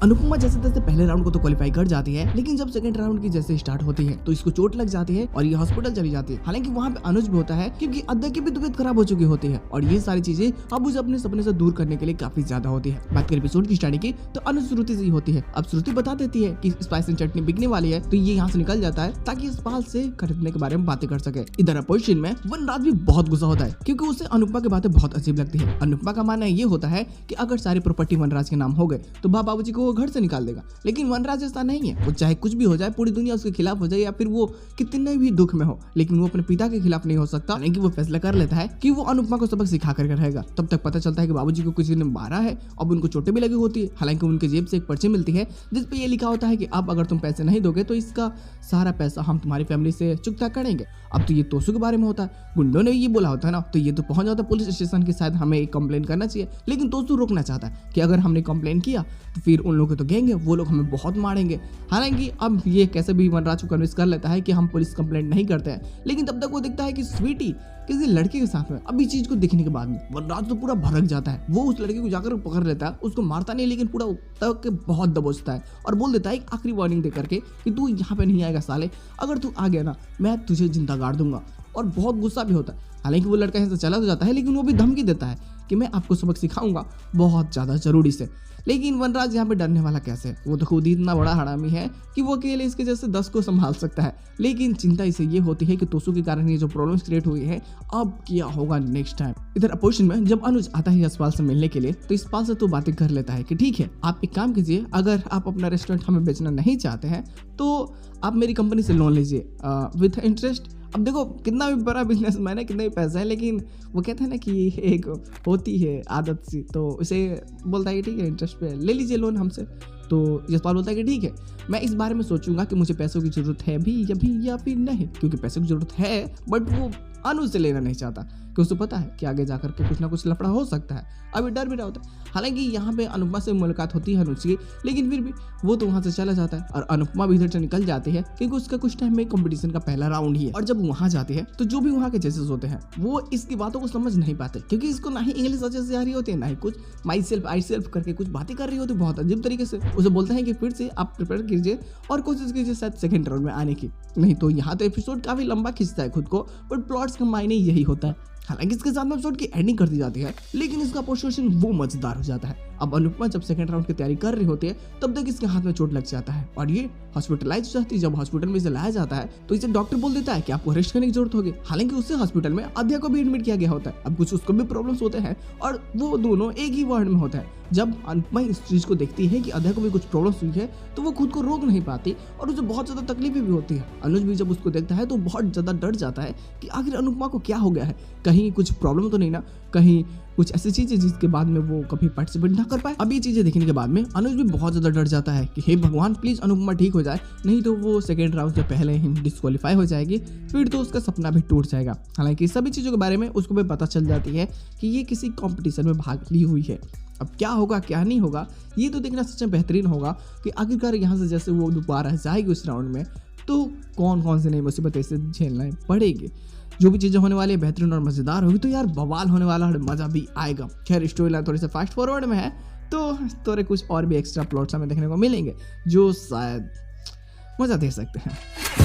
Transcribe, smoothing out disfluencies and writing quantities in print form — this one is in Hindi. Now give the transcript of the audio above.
अनुपमा जैसे तैसे पहले राउंड को तो क्वालिफाई कर जाती है, लेकिन जब सेकंड राउंड की जैसे स्टार्ट होती है तो इसको चोट लग जाती है और ये हॉस्पिटल चली जाती है। हालांकि वहाँ पे अनुज भी होता है क्योंकि अद्या की भी तबीयत खराब हो चुकी होती है और ये सारी चीजें अब उसे अपने सपने से दूर करने के लिए काफी ज्यादा होती है। बात करें एपिसोड की स्टार्टिंग की तो अनुज श्रुति से ही होती है। अब श्रुति बता देती है कि स्पाइसी चटनी बिकने वाली है तो ये यहाँ से निकल जाता है ताकि इस पाल से खरीदने के बारे में बातें कर सके। इधर अपोजिशन में वनराज भी बहुत गुस्सा होता है क्योंकि उसे अनुपमा की बातें बहुत अजीब लगती है। अनुपमा का मानना ये होता है कि अगर सारी प्रॉपर्टी वनराज के नाम हो गए तो बाबूजी को वो घर से निकाल देगा, लेकिन वनराज ऐसा नहीं है। वो चाहे कुछ भी हो जाए, पूरी दुनिया उसके खिलाफ हो जाए या फिर वो कितने भी दुख में हो, लेकिन वो अपने पिता के खिलाफ नहीं हो सकता। लेकिन वो फैसला कर लेता है कि वो अनुपमा को सबक सिखा कर रहेगा। तब तक पता चलता है कि बाबूजी को किसी ने मारा है, अब उनको चोटें भी लगी होती है। हालांकि उनके जेब से एक पर्ची मिलती है जिसपे ये लिखा होता है कि अब अगर तुम पैसे नहीं दोगे तो इसका सारा पैसा हम तुम्हारी फैमिली से चुकता करेंगे। अब तो ये तोसू के बारे में होता है, गुंडों ने ये बोला होता है ना, तो ये तो पहुंच जाता है पुलिस स्टेशन के, शायद हमें कंप्लेन करना चाहिए। लेकिन तोसू रोकना चाहता है कि अगर हमने कंप्लेन किया तो फिर उन लोगों को तो गैंग है, वो लोग हमें बहुत मारेंगे। हालांकि अब ये कैसे भी वनराज को कन्विंस कर लेता है कि हम पुलिस कंप्लेंट नहीं करते हैं, लेकिन तब तक वो देखता है कि स्वीटी किसी लड़के के साथ में। अब इस चीज को देखने के बाद में वनराज तो पूरा भड़क जाता है। वो उस लड़के को जाकर पकड़ लेता है, उसको मारता नहीं लेकिन पूरा तक के बहुत दबोचता है और बोल देता है एक आखिरी वार्निंग दे करके कि तू यहाँ पे नहीं आएगा साले, अगर तू आ गया ना मैं तुझे जिंदा गाड़ दूंगा। और बहुत गुस्सा भी होता है। हालांकि वो लड़का यहाँ से चला तो जाता है, लेकिन वो भी धमकी देता है कि मैं आपको सबक सिखाऊंगा बहुत ज़्यादा जरूरी से। लेकिन वनराज यहाँ पे डरने वाला कैसे है, वो तो खुद ही इतना बड़ा हरामी है कि वो अकेले इसके जैसे 10 को संभाल सकता है। लेकिन चिंता इसे ये होती है कि तोसू के कारण ये जो प्रॉब्लम्स क्रिएट हुई है, अब क्या होगा नेक्स्ट टाइम। इधर अपोजिशन में जब अनुज आता है यशपाल से मिलने के लिए तो यशपाल से तो बातें कर लेता है कि ठीक है आप एक काम कीजिए, अगर आप अपना रेस्टोरेंट हमें बेचना नहीं चाहते हैं तो आप मेरी कंपनी से लोन लीजिए विथ इंटरेस्ट। अब देखो कितना भी बड़ा बिजनेसमैन है, कितने भी पैसे हैं, लेकिन वो कहते हैं ना कि एक होती है आदत सी, तो उसे बोलता है कि ठीक है इंटरेस्ट पे ले लीजिए लोन हमसे। तो यशपाल बोलता है कि ठीक है मैं इस बारे में सोचूंगा कि मुझे पैसों की ज़रूरत है भी या फिर नहीं, क्योंकि पैसों की ज़रूरत है बट वो अनुज से लेना नहीं चाहता कि उसे पता है कि आगे जाकर के कुछ ना कुछ लफड़ा हो सकता है, अभी डर भी रहा होता है। हालांकि यहाँ पे अनुपमा से मुलाकात होती है अनुज की, लेकिन फिर भी वो तो वहाँ से चला जाता है और अनुपमा भी इधर से निकल जाती है क्योंकि उसका कुछ टाइम में कंपटीशन का पहला राउंड ही है। और जब वहाँ जाती है तो जो भी वहाँ के जजेस होते हैं वो इसकी बातों को समझ नहीं पाते क्योंकि इसको ना ही इंग्लिश अच्छे से आ रही होती है, ना ही कुछ माई सेल्फ करके कुछ बातें कर रही होती है बहुत अजीब तरीके से। उसे बोलते हैं कि फिर से आप प्रिपेयर कीजिए और कोशिश कीजिए शायद सेकंड राउंड में आने की, नहीं तो यहाँ तो एपिसोड काफी लंबा खींचता है खुद को, बट प्लॉट्स का मायने यही होता है। हालांकि इसके साथ में एपिसोड की एंडिंग कर दी जाती है, लेकिन इसका पोर्शन वो मजेदार हो जाता है। अब अनुपमा जब सेकंड राउंड की तैयारी कर रही होती है तब तक इसके हाथ में चोट लग जाता है और ये हॉस्पिटलाइज हो जाती है। जब हॉस्पिटल में इसे लाया जाता है तो इसे डॉक्टर बोल देता है कि आपको अरेस्ट करने की जरूरत होगी। हालांकि उससे हॉस्पिटल में अद्या को भी एडमिट किया गया होता है। अब कुछ उसको भी प्रॉब्लम्स होते हैं और वो दोनों एक ही वार्ड में होता है। जब अनुपमा इस चीज को देखती है कि अद्या को भी कुछ प्रॉब्लम्स हुई है तो वो खुद को रोक नहीं पाती और उसे बहुत ज्यादा तकलीफें भी होती है। अनुज भी जब उसको देखता है तो बहुत ज्यादा डर जाता है कि आखिर अनुपमा को क्या हो गया है, कहीं कुछ प्रॉब्लम तो नहीं ना, कहीं कुछ ऐसी चीजें जिसके बाद में वो कभी पार्टिसिपेट ना कर पाए। अब ये चीजें देखने के बाद में अनुज भी बहुत ज्यादा डर जाता है कि हे भगवान प्लीज अनुपमा ठीक हो जाए, नहीं तो वो सेकंड राउंड से पहले ही डिस्क्वालीफाई हो जाएगी, फिर तो उसका सपना भी टूट जाएगा। हालांकि सभी चीजों के बारे में उसको भी पता चल जाती है कि ये किसी कॉम्पिटिशन में भाग ली हुई है। अब क्या होगा क्या नहीं होगा ये तो देखना सच में बेहतरीन होगा कि आखिरकार यहाँ से जैसे वो दोबारा जाएगी उस राउंड में तो कौन कौन से नई मुसीबतें इसे झेलना पड़ेगी। जो भी चीज़ें होने वाली है बेहतरीन और मज़ेदार होगी, तो यार बवाल होने वाला है, मज़ा भी आएगा। खैर स्टोरी लाइन थोड़ी सा फास्ट फॉरवर्ड में है तो थोड़े कुछ और भी एक्स्ट्रा प्लॉट्स हमें देखने को मिलेंगे जो शायद मज़ा दे सकते हैं।